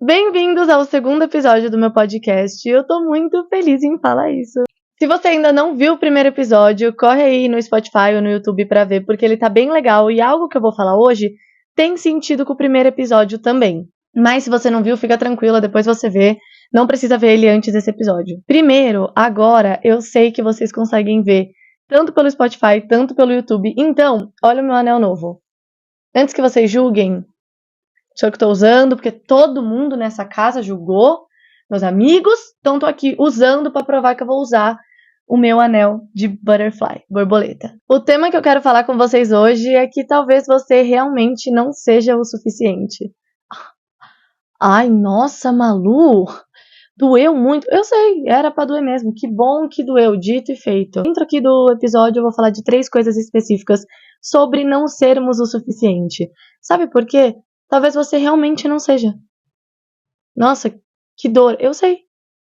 Bem-vindos ao segundo episódio do meu podcast. Eu tô muito feliz em falar isso. Se você ainda não viu o primeiro episódio, corre aí no Spotify ou no YouTube pra ver, porque ele tá bem legal e algo que eu vou falar hoje tem sentido com o primeiro episódio também. Mas se você não viu, fica tranquila, depois você vê. Não precisa ver ele antes desse episódio. Primeiro, agora eu sei que vocês conseguem ver tanto pelo Spotify, tanto pelo YouTube. Então, olha o meu anel novo. Antes que vocês julguem, sou eu que tô usando, porque todo mundo nessa casa julgou, meus amigos, então tô aqui usando pra provar que eu vou usar o meu anel de butterfly, borboleta. O tema que eu quero falar com vocês hoje é que talvez você realmente não seja o suficiente. Ai, nossa, Malu, doeu muito. Eu sei, era pra doer mesmo. Que bom que doeu, dito e feito. Dentro aqui do episódio eu vou falar de 3 coisas específicas sobre não sermos o suficiente. Sabe por quê? Talvez você realmente não seja. Nossa, que dor. Eu sei.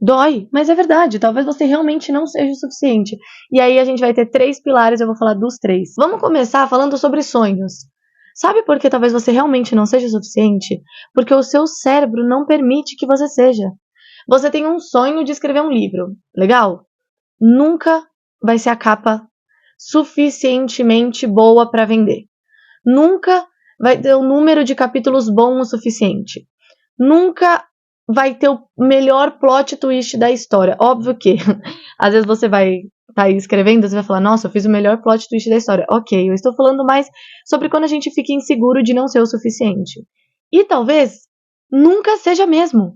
Dói, mas é verdade. Talvez você realmente não seja o suficiente. E aí a gente vai ter 3 pilares, eu vou falar dos 3. Vamos começar falando sobre sonhos. Sabe por que talvez você realmente não seja o suficiente? Porque o seu cérebro não permite que você seja. Você tem um sonho de escrever um livro. Legal? Nunca vai ser a capa suficientemente boa para vender. Nunca vai ter um número de capítulos bom o suficiente. Nunca vai ter o melhor plot twist da história. Óbvio que, às vezes você vai estar aí escrevendo, você vai falar, nossa, eu fiz o melhor plot twist da história. Ok, eu estou falando mais sobre quando a gente fica inseguro de não ser o suficiente. E talvez nunca seja mesmo.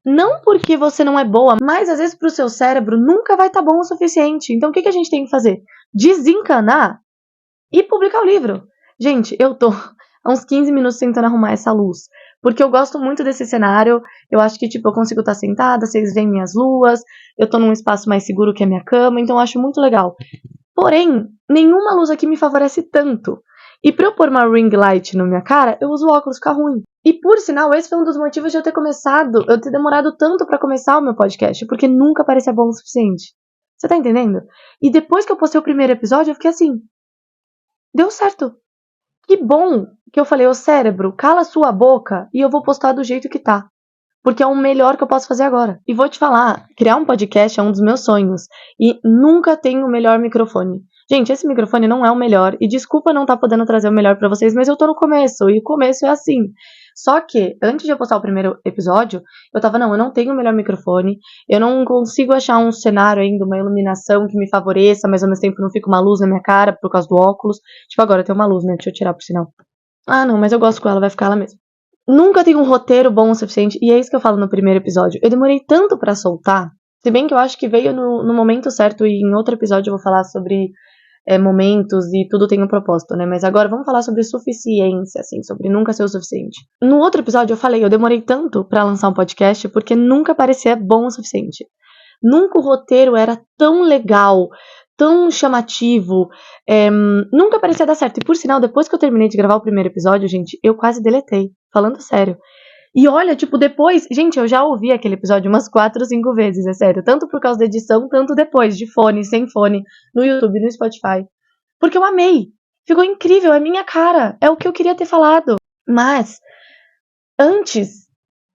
Não porque você não é boa, mas às vezes pro seu cérebro nunca vai estar bom o suficiente. Então o que a gente tem que fazer? Desencanar e publicar o livro. Gente, eu tô há uns 15 minutos tentando arrumar essa luz, porque eu gosto muito desse cenário. Eu acho que, tipo, eu consigo estar sentada, vocês veem minhas luas, eu tô num espaço mais seguro que a minha cama, então eu acho muito legal. Porém, nenhuma luz aqui me favorece tanto. E pra eu pôr uma ring light na minha cara, eu uso óculos, fica ruim. E por sinal, esse foi um dos motivos de eu ter demorado tanto pra começar o meu podcast, porque nunca parecia bom o suficiente. Você tá entendendo? E depois que eu postei o primeiro episódio, eu fiquei assim, deu certo. Que bom que eu falei, ô cérebro, cala sua boca e eu vou postar do jeito que tá. Porque é o melhor que eu posso fazer agora. E vou te falar, criar um podcast é um dos meus sonhos. E nunca tenho o melhor microfone. Gente, esse microfone não é o melhor. E desculpa não estar podendo trazer o melhor pra vocês, mas eu tô no começo. E o começo é assim. Só que, antes de eu postar o primeiro episódio, eu não tenho o melhor microfone. Eu não consigo achar um cenário ainda, uma iluminação que me favoreça, mas ao mesmo tempo não fica uma luz na minha cara por causa do óculos. Tipo, agora tem uma luz, né? Deixa eu tirar por sinal. Ah, não, mas eu gosto com ela, vai ficar ela mesmo. Nunca tem um roteiro bom o suficiente, e é isso que eu falo no primeiro episódio. Eu demorei tanto pra soltar, se bem que eu acho que veio no momento certo, e em outro episódio eu vou falar sobre momentos e tudo tem um propósito, né? Mas agora vamos falar sobre suficiência, assim, sobre nunca ser o suficiente. No outro episódio eu falei, eu demorei tanto pra lançar um podcast porque nunca parecia bom o suficiente. Nunca o roteiro era tão legal, tão chamativo, nunca parecia dar certo. E por sinal, depois que eu terminei de gravar o primeiro episódio, gente, eu quase deletei, falando sério. E olha, tipo, depois, gente, eu já ouvi aquele episódio umas 4 ou 5 vezes, é sério. Tanto por causa da edição, tanto depois, de fone, sem fone, no YouTube, no Spotify. Porque eu amei. Ficou incrível, é minha cara. É o que eu queria ter falado. Mas, antes,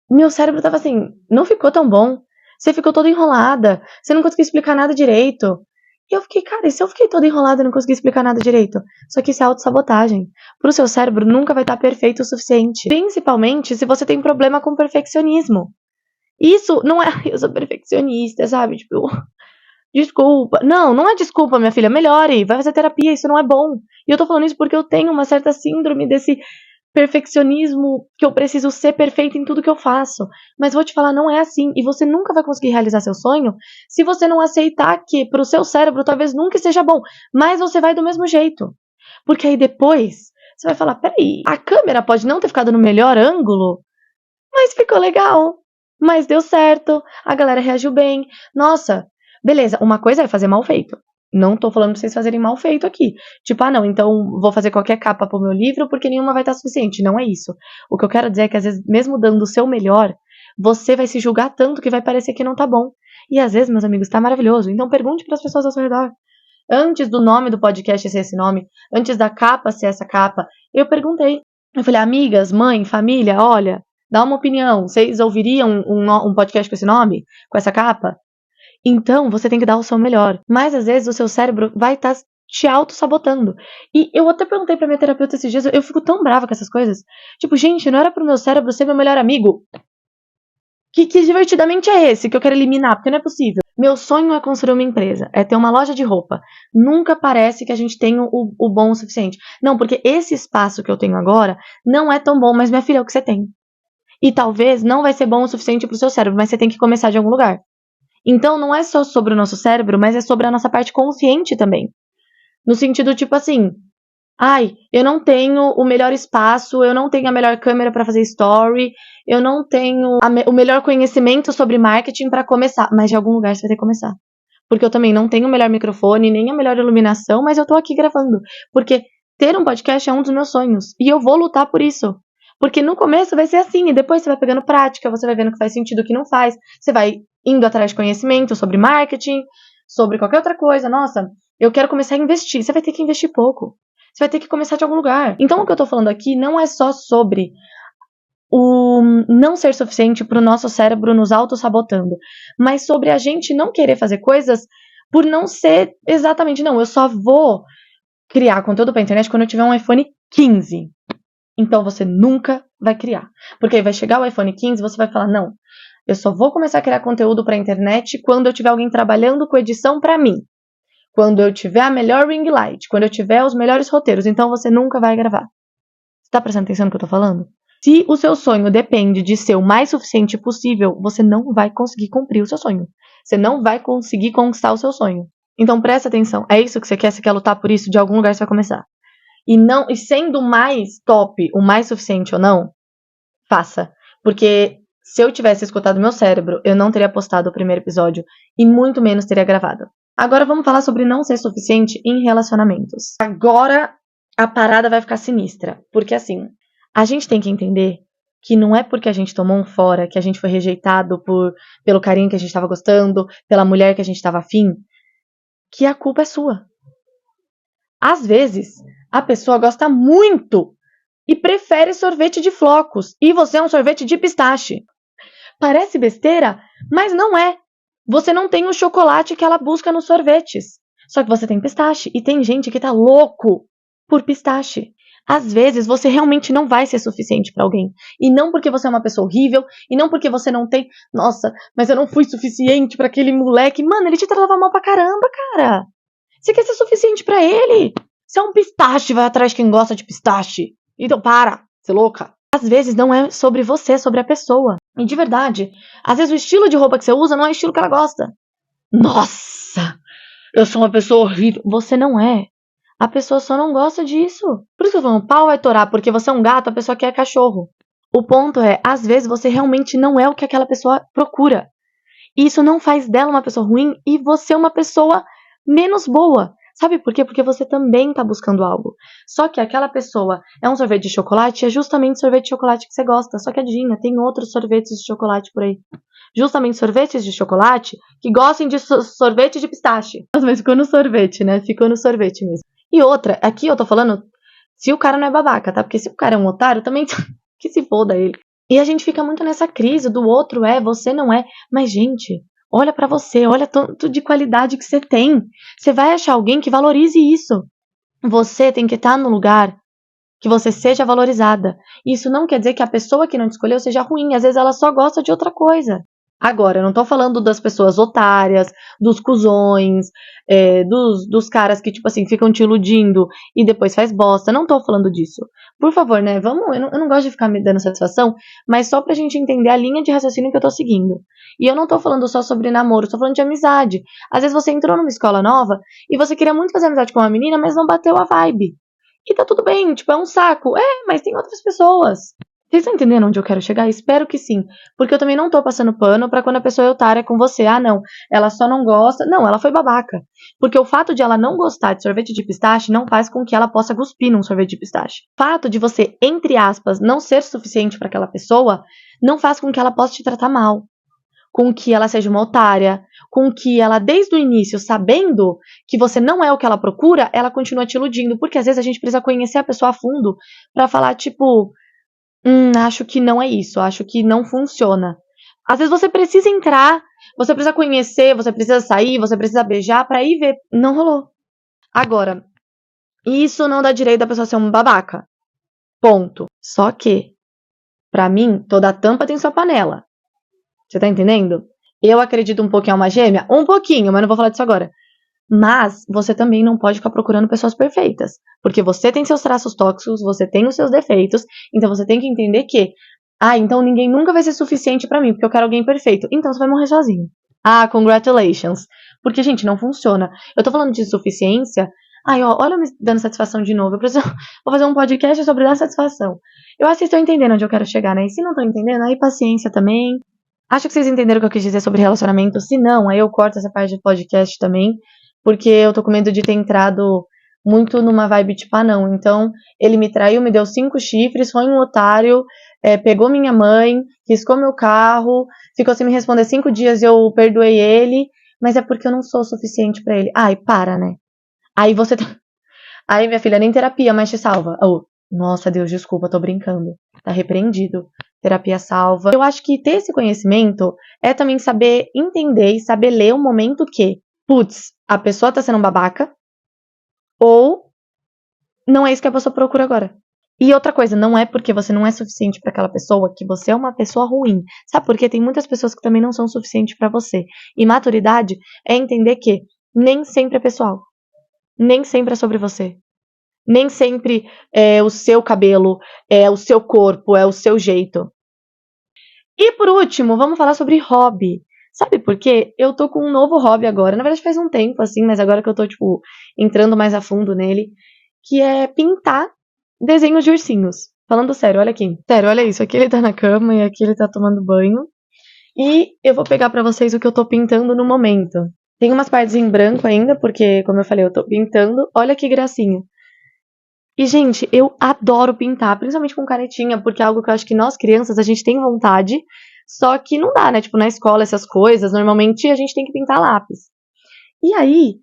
meu cérebro tava assim, não ficou tão bom. Você ficou toda enrolada. Você não conseguiu explicar nada direito. E eu fiquei, cara, e se eu fiquei toda enrolada e não consegui explicar nada direito? Só que isso é autossabotagem. Pro seu cérebro nunca vai estar perfeito o suficiente. Principalmente se você tem problema com perfeccionismo. Isso não é, eu sou perfeccionista, sabe? Tipo, desculpa. Não, não é desculpa, minha filha. Melhore, vai fazer terapia, isso não é bom. E eu tô falando isso porque eu tenho uma certa síndrome desse perfeccionismo, que eu preciso ser perfeita em tudo que eu faço. Mas vou te falar, não é assim. E você nunca vai conseguir realizar seu sonho se você não aceitar que pro seu cérebro talvez nunca seja bom. Mas você vai do mesmo jeito. Porque aí depois você vai falar, peraí, a câmera pode não ter ficado no melhor ângulo, mas ficou legal. Mas deu certo, a galera reagiu bem. Nossa, beleza, uma coisa é fazer mal feito. Não tô falando pra vocês fazerem mal feito aqui. Tipo, não, então vou fazer qualquer capa pro meu livro porque nenhuma vai estar suficiente. Não é isso. O que eu quero dizer é que às vezes, mesmo dando o seu melhor, você vai se julgar tanto que vai parecer que não tá bom. E às vezes, meus amigos, tá maravilhoso. Então pergunte pras pessoas ao seu redor. Antes do nome do podcast ser esse nome, antes da capa ser essa capa, eu perguntei. Eu falei, amigas, mãe, família, olha, Dá uma opinião. Vocês ouviriam um podcast com esse nome? Com essa capa? Então, você tem que dar o seu melhor. Mas, às vezes, o seu cérebro vai estar te auto-sabotando. E eu até perguntei pra minha terapeuta esses dias, eu fico tão brava com essas coisas. Tipo, gente, não era pro meu cérebro ser meu melhor amigo? Que divertidamente é esse que eu quero eliminar? Porque não é possível. Meu sonho é construir uma empresa, é ter uma loja de roupa. Nunca parece que a gente tem o bom o suficiente. Não, porque esse espaço que eu tenho agora não é tão bom, mas minha filha é o que você tem. E talvez não vai ser bom o suficiente pro seu cérebro, mas você tem que começar de algum lugar. Então não é só sobre o nosso cérebro, mas é sobre a nossa parte consciente também. No sentido, tipo assim, ai, eu não tenho o melhor espaço, eu não tenho a melhor câmera pra fazer story, eu não tenho o melhor conhecimento sobre marketing pra começar. Mas de algum lugar você vai ter que começar. Porque eu também não tenho o melhor microfone, nem a melhor iluminação, mas eu tô aqui gravando. Porque ter um podcast é um dos meus sonhos. E eu vou lutar por isso. Porque no começo vai ser assim, e depois você vai pegando prática, você vai vendo que faz sentido, o que não faz. Você vai indo atrás de conhecimento sobre marketing, sobre qualquer outra coisa. Nossa, eu quero começar a investir. Você vai ter que investir pouco. Você vai ter que começar de algum lugar. Então o que eu tô falando aqui não é só sobre o não ser suficiente pro nosso cérebro nos auto-sabotando, mas sobre a gente não querer fazer coisas por não ser exatamente, não, eu só vou criar conteúdo pra internet quando eu tiver um iPhone 15. Então você nunca vai criar. Porque aí vai chegar o iPhone 15 e você vai falar, não, eu só vou começar a criar conteúdo pra internet quando eu tiver alguém trabalhando com edição pra mim. Quando eu tiver a melhor ring light, quando eu tiver os melhores roteiros, então você nunca vai gravar. Você tá prestando atenção no que eu tô falando? Se o seu sonho depende de ser o mais suficiente possível, você não vai conseguir cumprir o seu sonho. Você não vai conseguir conquistar o seu sonho. Então presta atenção. É isso que você quer? Você quer lutar por isso? De algum lugar você vai começar. E sendo mais top, o mais suficiente ou não, faça. Porque se eu tivesse escutado meu cérebro, eu não teria postado o primeiro episódio e muito menos teria gravado. Agora vamos falar sobre não ser suficiente em relacionamentos. Agora a parada vai ficar sinistra. Porque assim, a gente tem que entender que não é porque a gente tomou um fora, que a gente foi rejeitado pelo carinho que a gente estava gostando, pela mulher que a gente estava afim, que a culpa é sua. Às vezes, a pessoa gosta muito e prefere sorvete de flocos, e você é um sorvete de pistache. Parece besteira, mas não é. Você não tem o chocolate que ela busca nos sorvetes. Só que você tem pistache, e tem gente que tá louco por pistache. Às vezes você realmente não vai ser suficiente pra alguém. E não porque você é uma pessoa horrível, e não porque você não tem, nossa, mas eu não fui suficiente pra aquele moleque. Mano, ele te tratava mal pra caramba, cara. Você quer ser suficiente pra ele? Você é um pistache, vai atrás de quem gosta de pistache. Então para, você é louca. Às vezes não é sobre você, é sobre a pessoa. E de verdade, às vezes o estilo de roupa que você usa não é o estilo que ela gosta. Nossa, eu sou uma pessoa horrível. Você não é. A pessoa só não gosta disso. Por isso que eu tô falando, o pau vai torar, porque você é um gato, a pessoa quer cachorro. O ponto é, às vezes você realmente não é o que aquela pessoa procura. E isso não faz dela uma pessoa ruim e você uma pessoa menos boa. Sabe por quê? Porque você também tá buscando algo. Só que aquela pessoa é um sorvete de chocolate, é justamente sorvete de chocolate que você gosta. Só que adivinha, tem outros sorvetes de chocolate por aí. Justamente sorvetes de chocolate que gostem de sorvete de pistache. Mas ficou no sorvete, né? Ficou no sorvete mesmo. E outra, aqui eu tô falando se o cara não é babaca, tá? Porque se o cara é um otário, também que se foda ele. E a gente fica muito nessa crise do outro é, você não é. Mas, gente, olha pra você, olha tanto de qualidade que você tem. Você vai achar alguém que valorize isso. Você tem que estar no lugar que você seja valorizada. Isso não quer dizer que a pessoa que não te escolheu seja ruim. Às vezes ela só gosta de outra coisa. Agora, eu não tô falando das pessoas otárias, dos cuzões, dos caras que, tipo assim, ficam te iludindo e depois faz bosta. Não tô falando disso. Por favor, né? Vamos, eu não gosto de ficar me dando satisfação, mas só pra gente entender a linha de raciocínio que eu tô seguindo. E eu não tô falando só sobre namoro, tô falando de amizade. Às vezes você entrou numa escola nova e você queria muito fazer amizade com uma menina, mas não bateu a vibe. E tá tudo bem, tipo, é um saco. Mas tem outras pessoas. Vocês estão entendendo onde eu quero chegar? Espero que sim. Porque eu também não tô passando pano pra quando a pessoa é otária com você. Ah, não, ela só não gosta. Não, ela foi babaca. Porque o fato de ela não gostar de sorvete de pistache não faz com que ela possa cuspir num sorvete de pistache. O fato de você, entre aspas, não ser suficiente pra aquela pessoa não faz com que ela possa te tratar mal. Com que ela seja uma otária. Com que ela, desde o início, sabendo que você não é o que ela procura, ela continua te iludindo. Porque às vezes a gente precisa conhecer a pessoa a fundo pra falar, tipo... Acho que não é isso, acho que não funciona. Às vezes você precisa entrar, você precisa conhecer, você precisa sair, você precisa beijar pra ir ver. Não rolou. Agora, isso não dá direito da pessoa ser um babaca. Ponto. Só que, pra mim, toda tampa tem sua panela. Você tá entendendo? Eu acredito um pouquinho em alma gêmea? Um pouquinho, mas não vou falar disso agora. Mas você também não pode ficar procurando pessoas perfeitas. Porque você tem seus traços tóxicos, você tem os seus defeitos, então você tem que entender que, então ninguém nunca vai ser suficiente pra mim, porque eu quero alguém perfeito. Então você vai morrer sozinho. Congratulations. Porque, gente, não funciona. Eu tô falando de suficiência. Olha eu me dando satisfação de novo. Vou fazer um podcast sobre dar satisfação. Eu acho que vocês estão entendendo onde eu quero chegar, né? E se não estão entendendo, aí paciência também. Acho que vocês entenderam o que eu quis dizer sobre relacionamento. Se não, aí eu corto essa parte de podcast também. Porque eu tô com medo de ter entrado muito numa vibe tipo, não. Então, ele me traiu, me deu 5 chifres, foi um otário, pegou minha mãe, riscou meu carro, ficou sem me responder 5 dias e eu perdoei ele, mas é porque eu não sou o suficiente pra ele. Para, né? Aí você tá... Aí, minha filha, nem terapia mais te salva. Nossa, Deus, desculpa, tô brincando. Tá repreendido. Terapia salva. Eu acho que ter esse conhecimento é também saber entender e saber ler o momento que, putz, a pessoa tá sendo um babaca, ou não é isso que a pessoa procura agora. E outra coisa, não é porque você não é suficiente pra aquela pessoa que você é uma pessoa ruim. Sabe por quê? Tem muitas pessoas que também não são suficientes pra você. E maturidade é entender que nem sempre é pessoal. Nem sempre é sobre você. Nem sempre é o seu cabelo, é o seu corpo, é o seu jeito. E por último, vamos falar sobre hobby. Sabe por quê? Eu tô com um novo hobby agora. Na verdade faz um tempo, assim, mas agora que eu tô, entrando mais a fundo nele. Que é pintar desenhos de ursinhos. Falando sério, olha aqui. Sério, olha isso. Aqui ele tá na cama e aqui ele tá tomando banho. E eu vou pegar pra vocês o que eu tô pintando no momento. Tem umas partes em branco ainda, porque, como eu falei, eu tô pintando. Olha que gracinha. E, gente, eu adoro pintar, principalmente com canetinha, porque é algo que eu acho que nós, crianças, a gente tem vontade, só que não dá, né? Tipo, na escola, essas coisas, normalmente a gente tem que pintar lápis. E aí,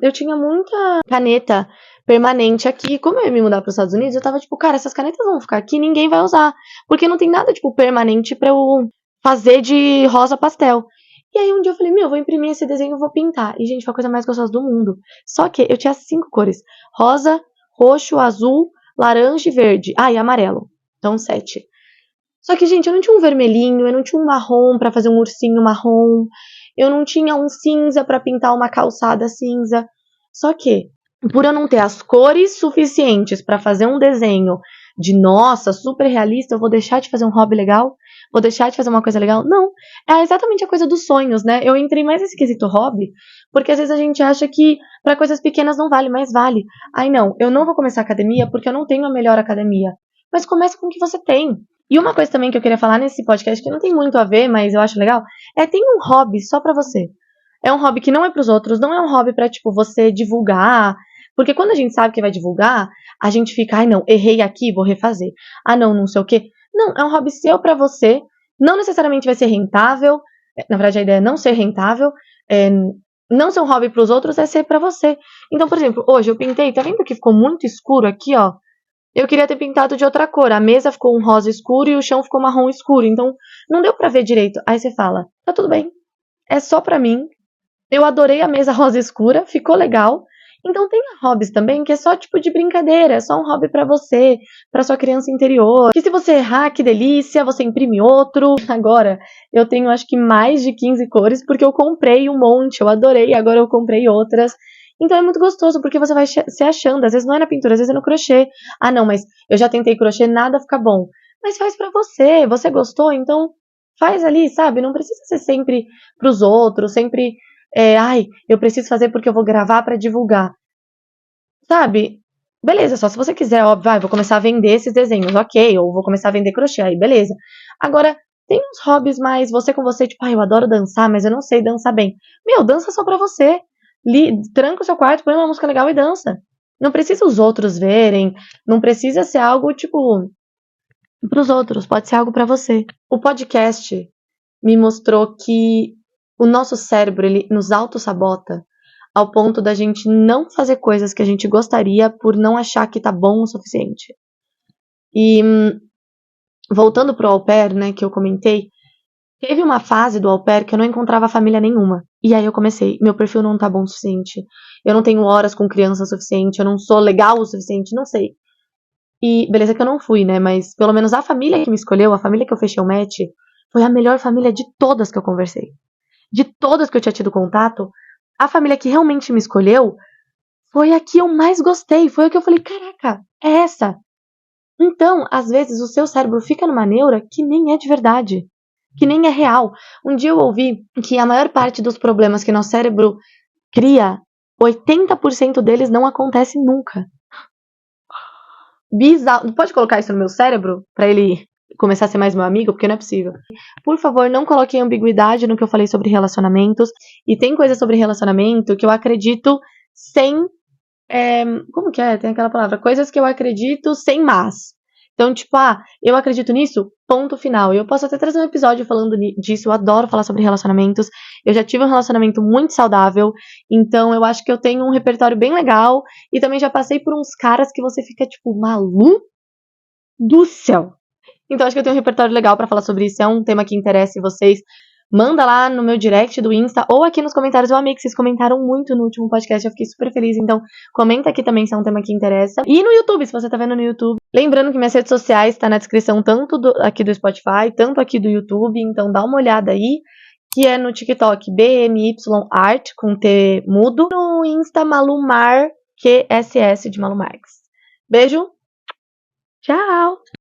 eu tinha muita caneta permanente aqui. Como eu ia me mudar para os Estados Unidos, eu tava tipo, cara, essas canetas vão ficar aqui, ninguém vai usar. Porque não tem nada, tipo, permanente pra eu fazer de rosa pastel. E aí um dia eu falei, eu vou imprimir esse desenho e vou pintar. E, gente, foi a coisa mais gostosa do mundo. Só que eu tinha 5 cores. Rosa, roxo, azul, laranja e verde. E amarelo. Então, 7. Só que, gente, eu não tinha um vermelhinho, eu não tinha um marrom pra fazer um ursinho marrom. Eu não tinha um cinza pra pintar uma calçada cinza. Só que, por eu não ter as cores suficientes pra fazer um desenho de nossa, super realista, eu vou deixar de fazer um hobby legal? Vou deixar de fazer uma coisa legal? Não. É exatamente a coisa dos sonhos, né? Eu entrei mais nesse quesito hobby, porque às vezes a gente acha que pra coisas pequenas não vale, mas vale. Não, eu não vou começar academia porque eu não tenho a melhor academia. Mas comece com o que você tem. E uma coisa também que eu queria falar nesse podcast, que não tem muito a ver, mas eu acho legal, tem um hobby só pra você. É um hobby que não é pros outros, não é um hobby pra, você divulgar. Porque quando a gente sabe que vai divulgar, a gente fica, não, errei aqui, vou refazer. Não, não sei o quê. Não, é um hobby seu pra você, não necessariamente vai ser rentável. Na verdade, a ideia é não ser rentável. Não ser um hobby pros outros, é ser pra você. Então, por exemplo, hoje eu pintei, tá vendo que ficou muito escuro aqui, ó? Eu queria ter pintado de outra cor. A mesa ficou um rosa escuro e o chão ficou marrom escuro. Então, não deu pra ver direito. Aí você fala, tá tudo bem. É só pra mim. Eu adorei a mesa rosa escura. Ficou legal. Então, tem hobbies também que é só tipo de brincadeira. É só um hobby pra você, pra sua criança interior. E se você errar, que delícia, você imprime outro. Agora, eu tenho acho que mais de 15 cores porque eu comprei um monte. Eu adorei. Agora eu comprei outras. Então é muito gostoso, porque você vai se achando. Às vezes não é na pintura, às vezes é no crochê. Não, mas eu já tentei crochê, nada fica bom. Mas faz pra você. Você gostou? Então faz ali, sabe? Não precisa ser sempre pros outros, sempre... eu preciso fazer porque eu vou gravar pra divulgar. Sabe? Beleza, só se você quiser, óbvio, vou começar a vender esses desenhos, ok. Ou vou começar a vender crochê, aí beleza. Agora, tem uns hobbies mais você com você, tipo, eu adoro dançar, mas eu não sei dançar bem. Dança só pra você. Tranca o seu quarto, põe uma música legal e dança. Não precisa os outros verem, não precisa ser algo, tipo, pros outros, pode ser algo pra você. O podcast me mostrou que o nosso cérebro, ele nos autossabota ao ponto da gente não fazer coisas que a gente gostaria por não achar que tá bom o suficiente. E voltando pro au pair, né, que eu comentei, teve uma fase do au pair que eu não encontrava família nenhuma. E aí eu comecei, meu perfil não tá bom o suficiente, eu não tenho horas com criança o suficiente, eu não sou legal o suficiente, não sei. E beleza que eu não fui, né, mas pelo menos a família que me escolheu, a família que eu fechei o match, foi a melhor família de todas que eu conversei. De todas que eu tinha tido contato, a família que realmente me escolheu foi a que eu mais gostei, foi a que eu falei, caraca, é essa. Então, às vezes, o seu cérebro fica numa neura que nem é de verdade, que nem é real. Um dia eu ouvi que a maior parte dos problemas que nosso cérebro cria, 80% deles não acontece nunca. Bizarro. Pode colocar isso no meu cérebro pra ele começar a ser mais meu amigo? Porque não é possível. Por favor, não coloque ambiguidade no que eu falei sobre relacionamentos. E tem coisa sobre relacionamento que eu acredito sem como que é? Tem aquela palavra. Coisas que eu acredito sem mas. Então, tipo, eu acredito nisso, ponto final. E eu posso até trazer um episódio falando disso. Eu adoro falar sobre relacionamentos. Eu já tive um relacionamento muito saudável. Então, eu acho que eu tenho um repertório bem legal. E também já passei por uns caras que você fica, tipo, maluco do céu. Então, acho que eu tenho um repertório legal pra falar sobre isso. É um tema que interesse vocês. Manda lá no meu direct do Insta ou aqui nos comentários. Eu amei que vocês comentaram muito no último podcast. Eu fiquei super feliz. Então, comenta aqui também se é um tema que interessa. E no YouTube, se você tá vendo no YouTube. Lembrando que minhas redes sociais tá na descrição tanto aqui do Spotify, tanto aqui do YouTube. Então, dá uma olhada aí. Que é no TikTok BMYArt, com T mudo. No Insta Malumar, QSS de Malu Marques. Beijo. Tchau.